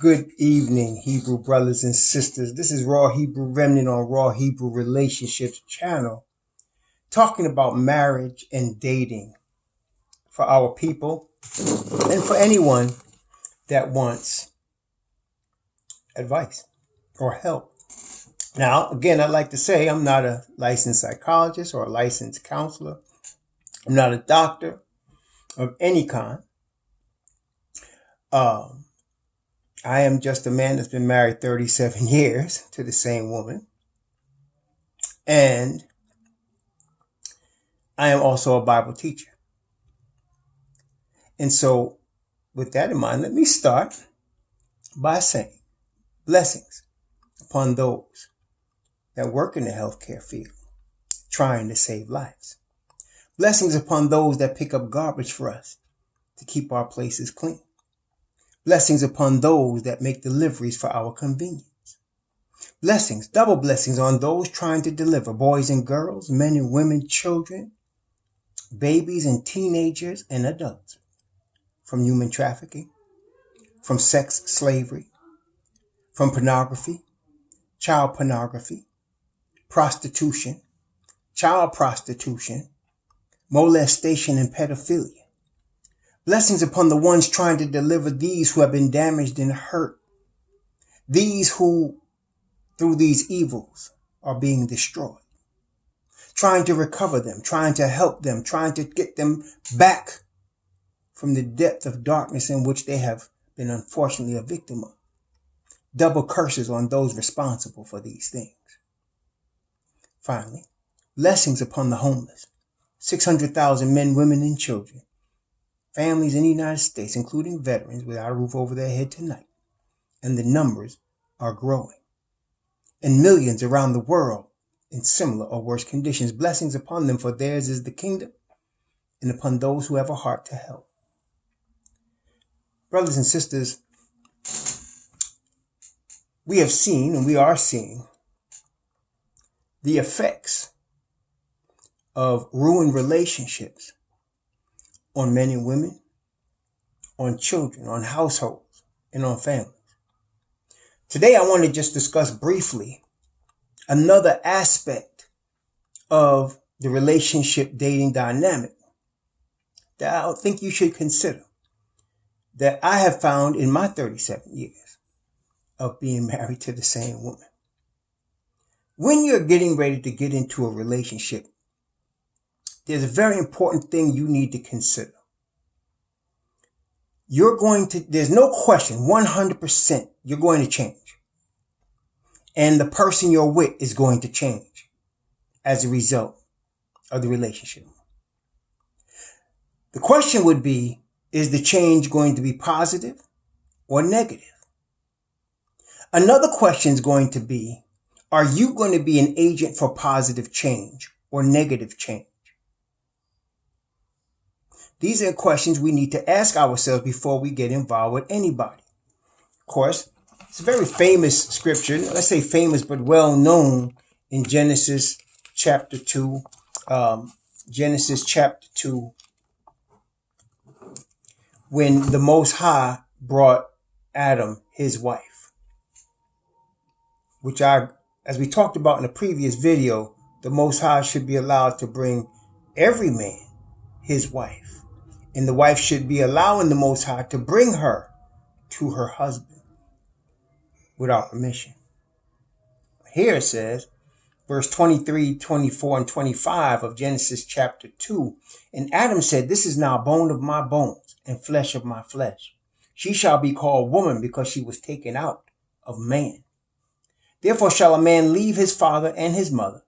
Good evening, Hebrew brothers and sisters. This is Raw Hebrew Remnant on Raw Hebrew Relationships channel, talking about marriage and dating for our people and for anyone that wants advice or help. Now, again, I'd like to say I'm not a licensed psychologist or a licensed counselor. I'm not a doctor of any kind. I am just a man that's been married 37 years to the same woman. And I am also a Bible teacher. And so, with that in mind, let me start by saying blessings upon those that work in the healthcare field, trying to save lives. Blessings upon those that pick up garbage for us to keep our places clean. Blessings upon those that make deliveries for our convenience. Blessings, double blessings on those trying to deliver boys and girls, men and women, children, babies and teenagers and adults from human trafficking, from sex slavery, from pornography, child pornography, prostitution, child prostitution, molestation and pedophilia. Blessings upon the ones trying to deliver these who have been damaged and hurt. These who, through these evils, are being destroyed. Trying to recover them, trying to help them, trying to get them back from the depth of darkness in which they have been unfortunately a victim of. Double curses on those responsible for these things. Finally, blessings upon the homeless. 600,000 men, women, and children. Families in the United States, including veterans, without a roof over their head tonight. And the numbers are growing. And millions around the world in similar or worse conditions. Blessings upon them, for theirs is the kingdom, and upon those who have a heart to help. Brothers and sisters, we have seen and we are seeing the effects of ruined relationships on men and women, on children, on households, and on families. Today, I want to just discuss briefly another aspect of the relationship dating dynamic that I think you should consider, that I have found in my 37 years of being married to the same woman. When you're getting ready to get into a relationship, there's a very important thing you need to consider. There's no question, 100%, you're going to change. And the person you're with is going to change as a result of the relationship. The question would be, is the change going to be positive or negative? Another question is going to be, are you going to be an agent for positive change or negative change? These are questions we need to ask ourselves before we get involved with anybody. Of course, it's a very famous scripture, let's say famous but well known, in Genesis chapter 2. Genesis chapter 2, when the Most High brought Adam his wife, which as we talked about in a previous video, the Most High should be allowed to bring every man his wife. And the wife should be allowing the Most High to bring her to her husband without permission. Here it says, verse 23, 24, and 25 of Genesis chapter 2. And Adam said, this is now bone of my bones and flesh of my flesh. She shall be called woman because she was taken out of man. Therefore shall a man leave his father and his mother,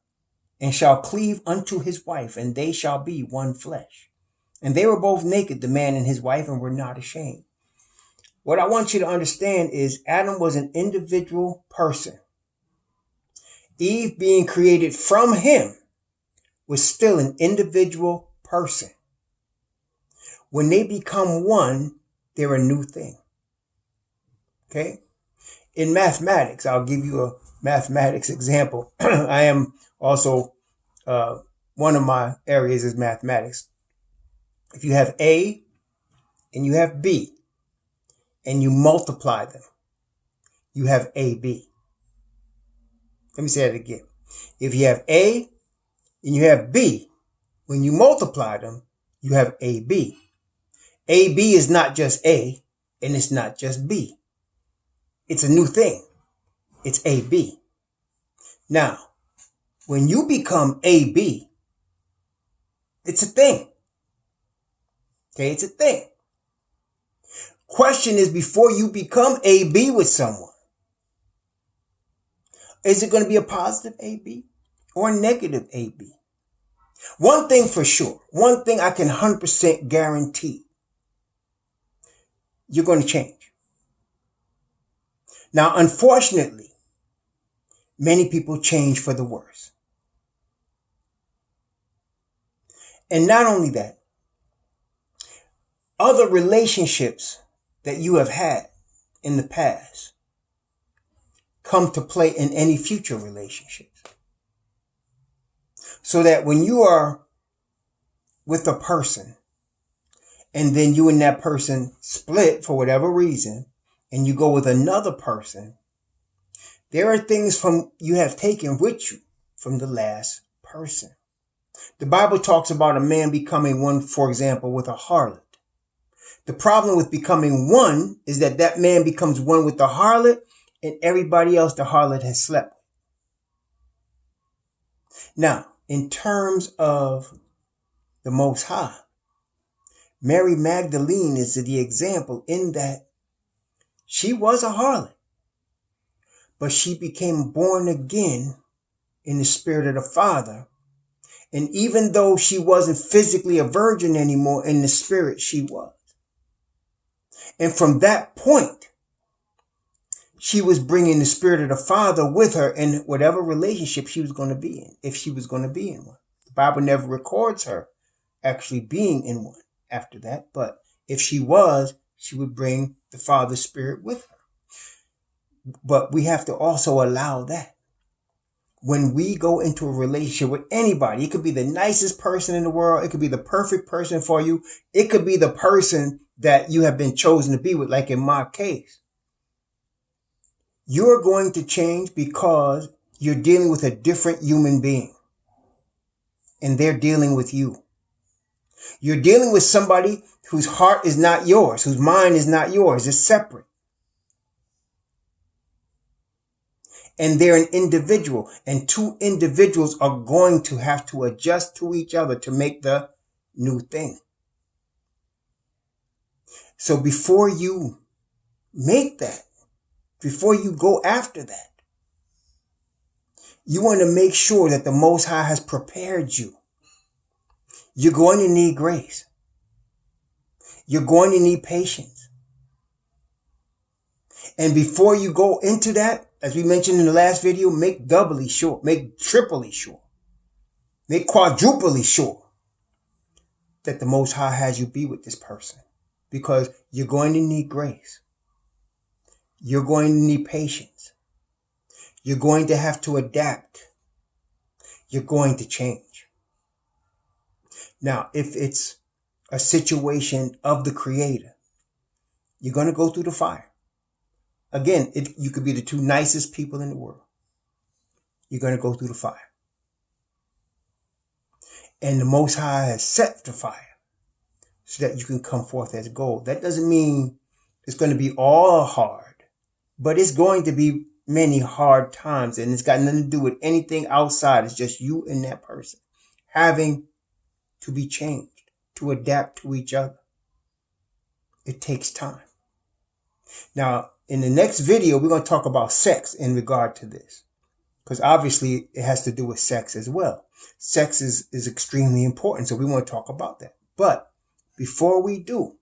and shall cleave unto his wife, and they shall be one flesh. And they were both naked, the man and his wife, and were not ashamed. What I want you to understand is Adam was an individual person. Eve, being created from him, was still an individual person. When they become one, they're a new thing. Okay? In mathematics, I'll give you a mathematics example. I am also, one of my areas is mathematics. If you have A and you have B, and you multiply them, you have AB. Let me say that again. If you have A and you have B, when you multiply them, you have AB. AB is not just A and it's not just B. It's a new thing. It's AB. Now, when you become AB, it's a thing. Okay, it's a thing. Question is, before you become AB with someone, is it going to be a positive AB or a negative AB? One thing for sure, one thing I can 100% guarantee, you're going to change. Now, unfortunately, many people change for the worse. And not only that, other relationships that you have had in the past come to play in any future relationships. So that when you are with a person and then you and that person split for whatever reason and you go with another person, there are things from you have taken with you from the last person. The Bible talks about a man becoming one, for example, with a harlot. The problem with becoming one is that that man becomes one with the harlot and everybody else the harlot has slept with. Now, in terms of the Most High, Mary Magdalene is the example in that she was a harlot, but she became born again in the spirit of the Father. And even though she wasn't physically a virgin anymore, in the spirit she was. And from that point, she was bringing the spirit of the Father with her in whatever relationship she was going to be in, if she was going to be in one. The Bible never records her actually being in one after that, but if she was, she would bring the Father's spirit with her. But we have to also allow that. When we go into a relationship with anybody, it could be the nicest person in the world. It could be the perfect person for you. It could be the person that you have been chosen to be with, like in my case. You're going to change because you're dealing with a different human being. And they're dealing with you. You're dealing with somebody whose heart is not yours, whose mind is not yours. It's separate. And they're an individual, and two individuals are going to have to adjust to each other to make the new thing. So before you make that, before you go after that, you want to make sure that the Most High has prepared you. You're going to need grace. You're going to need patience. And before you go into that, as we mentioned in the last video, make doubly sure, make triply sure, make quadruply sure that the Most High has you be with this person. Because you're going to need grace. You're going to need patience. You're going to have to adapt. You're going to change. Now, if it's a situation of the Creator, you're going to go through the fire. Again, you could be the two nicest people in the world. You're going to go through the fire. And the Most High has set the fire so that you can come forth as gold. That doesn't mean it's going to be all hard, but it's going to be many hard times. And it's got nothing to do with anything outside. It's just you and that person having to be changed, to adapt to each other. It takes time. Now, in the next video, we're going to talk about sex in regard to this. Because obviously it has to do with sex as well. Sex is extremely important. So we want to talk about that. But before we do,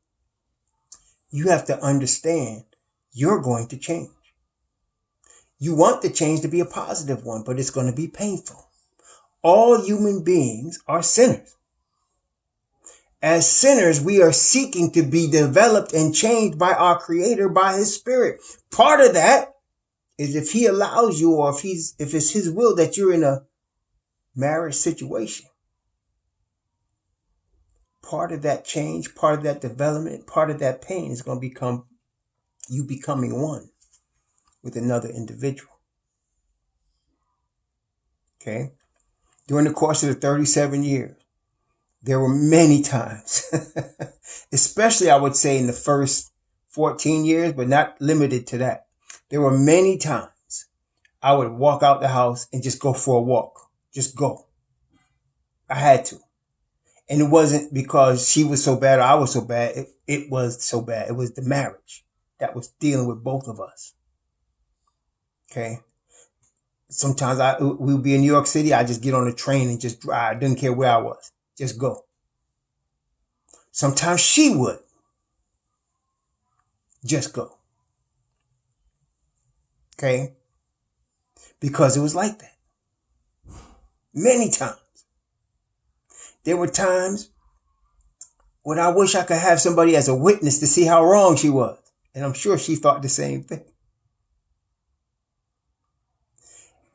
you have to understand you're going to change. You want the change to be a positive one, but it's going to be painful. All human beings are sinners. As sinners, we are seeking to be developed and changed by our Creator, by His Spirit. Part of that is if He allows you, or if it's His will that you're in a marriage situation. Part of that change, part of that development, part of that pain is going to become You becoming one with another individual. Okay? During the course of the 37 years, there were many times, especially I would say in the first 14 years, but not limited to that. There were many times I would walk out the house and just go for a walk. Just go. I had to. And it wasn't because she was so bad or I was so bad. It was so bad. It was the marriage that was dealing with both of us. Okay? Sometimes we would be in New York City. I just get on the train and just drive. I didn't care where I was. Just go. Sometimes she would. Just go. Okay? Because it was like that. Many times. There were times when I wish I could have somebody as a witness to see how wrong she was. And I'm sure she thought the same thing.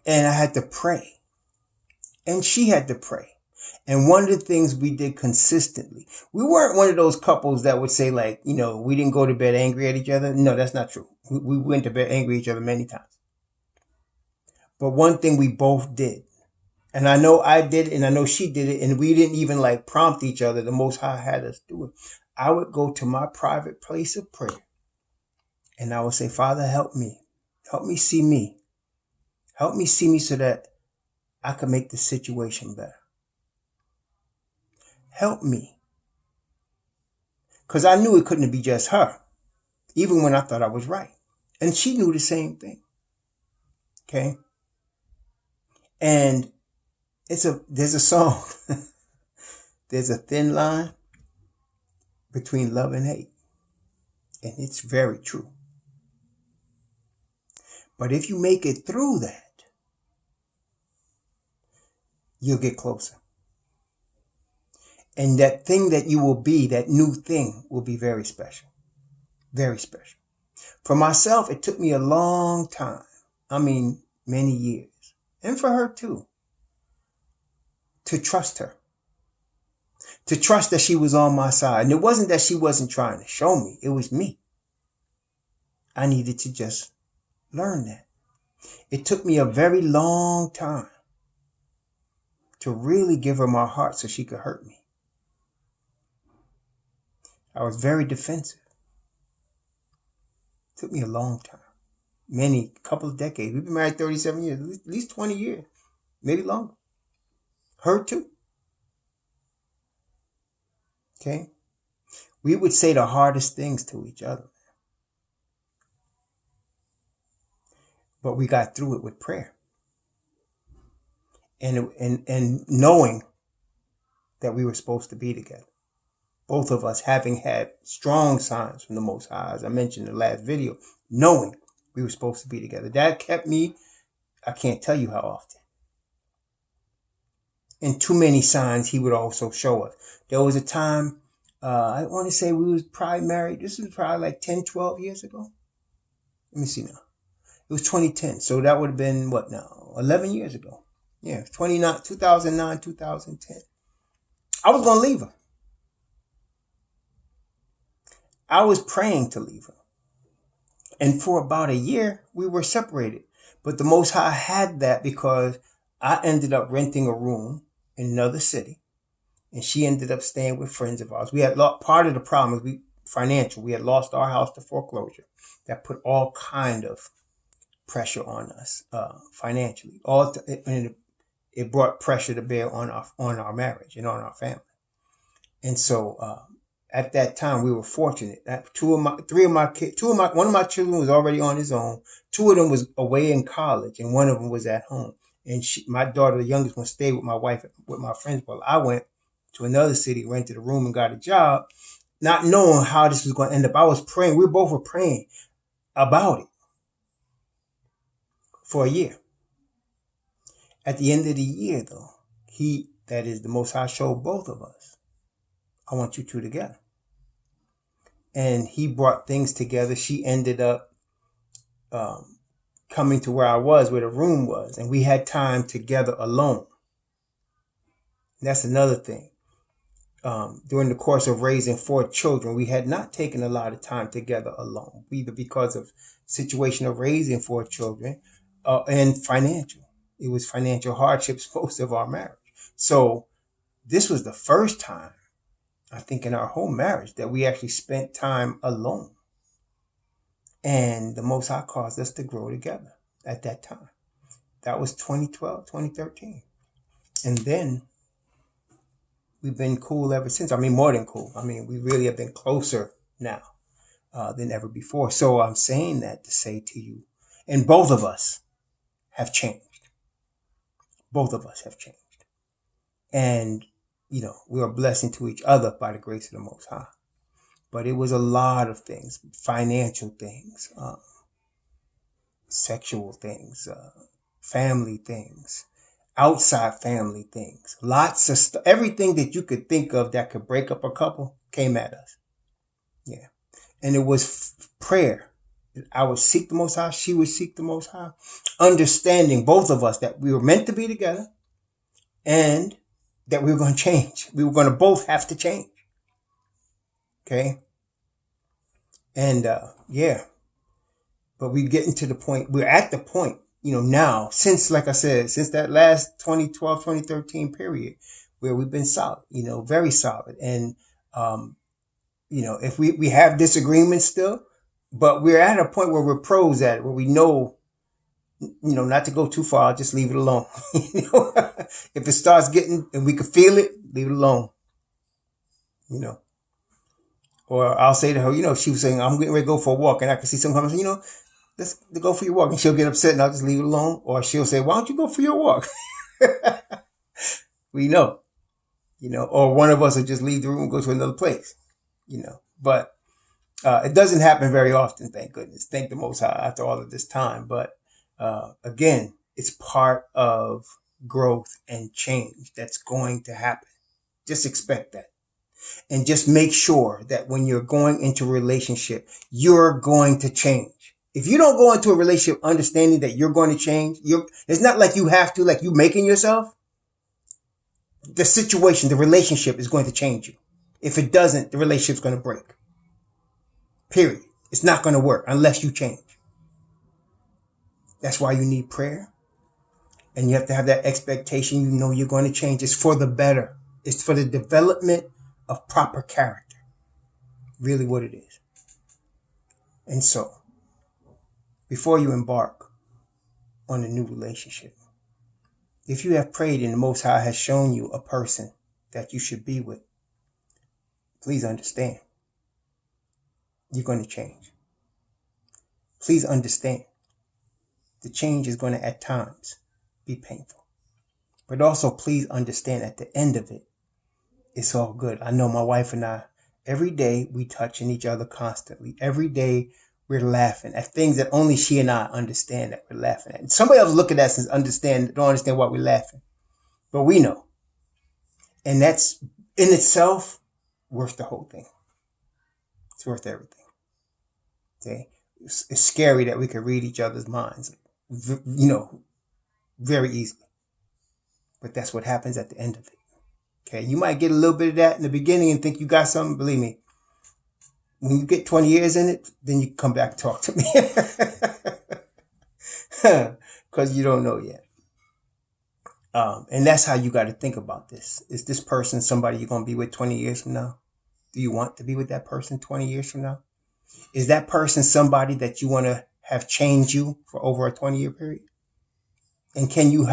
And I had to pray. And she had to pray. And one of the things we did consistently, we weren't one of those couples that would say like, we didn't go to bed angry at each other. No, that's not true. We went to bed angry at each other many times. But one thing we both did, and I know I did it and I know she did it, and we didn't even like prompt each other. The Most High had us do it. I would go to my private place of prayer and I would say, Father, help me. Help me see me. Help me see me so that I can make the situation better. Help me. Because I knew it couldn't be just her, even when I thought I was right. And she knew the same thing. Okay? And there's a song. There's a thin line between love and hate. And it's very true. But if you make it through that, you'll get closer. And that thing that you will be, that new thing, will be very special. Very special. For myself, it took me a long time. I mean, many years. And for her too. To trust her. To trust that she was on my side. And it wasn't that she wasn't trying to show me. It was me. I needed to just learn that. It took me a very long time to really give her my heart so she could hurt me. I was very defensive. It took me a long time. Couple of decades. We've been married 37 years, at least 20 years, maybe longer. Her too. Okay? We would say the hardest things to each other. But we got through it with prayer. And knowing that we were supposed to be together. Both of us having had strong signs from the Most High, as I mentioned in the last video, knowing we were supposed to be together. That kept me, I can't tell you how often. And too many signs he would also show us. There was a time, I want to say we was probably married. This was probably like 10, 12 years ago. Let me see now. It was 2010. So that would have been, what now? 11 years ago. Yeah, 2009, 2010. I was going to leave her. I was praying to leave her. And for about a year, we were separated. But the Most High had that because I ended up renting a room in another city. And she ended up staying with friends of ours. We had part of the problem was financial. We had lost our house to foreclosure. That put all kind of pressure on us financially. It brought pressure to bear on our marriage and on our family. And so at that time, we were fortunate. One of my children was already on his own. Two of them was away in college, and one of them was at home. And my daughter, the youngest one, stayed with my wife, with my friends. While I went to another city, rented a room, and got a job, not knowing how this was going to end up. I was praying. We both were praying about it for a year. At the end of the year, though, that is the Most High, showed both of us, I want you two together. And he brought things together. She ended up coming to where I was, where the room was. And we had time together alone. And that's another thing. during the course of raising 4 children, we had not taken a lot of time together alone, either because of situation of raising 4 children and financial. It was financial hardships most of our marriage. So this was the first time, I think, in our whole marriage that we actually spent time alone. And the Most High caused us to grow together at that time. That was 2012, 2013. And then we've been cool ever since. I mean, more than cool. I mean, we really have been closer now than ever before. So I'm saying that to say to you, and both of us have changed. Both of us have changed. And, we are a blessing to each other by the grace of the Most High. But it was a lot of things, financial things, sexual things, family things, outside family things, lots of stuff. Everything that you could think of that could break up a couple came at us. Yeah. And it was prayer. I would seek the Most High. She would seek the Most High. Understanding, both of us, that we were meant to be together and that we were going to change. We were going to both have to change. Okay. And, but we're getting to the point, we're at the point, now, since, like I said, since that last 2012, 2013 period where we've been solid, very solid. And, if we have disagreements still, but we're at a point where we're pros at it, where we know, not to go too far, just leave it alone. If it starts getting, and we can feel it, leave it alone. Or I'll say to her, she was saying, I'm getting ready to go for a walk, and I can see someone coming, let's go for your walk. And she'll get upset and I'll just leave it alone. Or she'll say, why don't you go for your walk? We know, or one of us will just leave the room and go to another place, but it doesn't happen very often, thank goodness. Thank the Most High after all of this time. But again, it's part of growth and change that's going to happen. Just expect that. And just make sure that when you're going into a relationship, you're going to change. If you don't go into a relationship understanding that you're going to change, it's not like you have to, like you making yourself. The situation, the relationship is going to change you. If it doesn't, the relationship's going to break. Period. It's not going to work unless you change. That's why you need prayer. And you have to have that expectation. You're going to change. It's for the better. It's for the development of proper character. Really what it is. And so, before you embark on a new relationship, if you have prayed and the Most High has shown you a person that you should be with, please understand, you're going to change. Please understand, the change is going to at times be painful. But also please understand at the end of it, it's all good. I know my wife and I, every day we touching each other constantly. Every day we're laughing at things that only she and I understand that we're laughing at. And somebody else look at us and don't understand why we're laughing. But we know. And that's in itself worth the whole thing. It's worth everything. Okay? It's scary that we can read each other's minds, very easily. But that's what happens at the end of it. Okay, you might get a little bit of that in the beginning and think you got something. Believe me, when you get 20 years in it, then you come back and talk to me. Because you don't know yet. And that's how you got to think about this. Is this person somebody you're going to be with 20 years from now? Do you want to be with that person 20 years from now? Is that person somebody that you want to have change you for over a 20-year period? And can you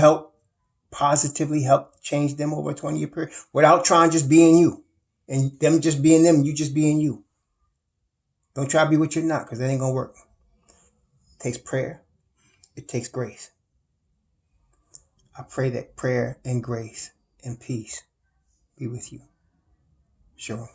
positively help change them over a 20-year period without trying just being you and them just being them and you just being you? Don't try to be what you're not, because that ain't going to work. It takes prayer. It takes grace. I pray that prayer and grace and peace be with you. Shalom.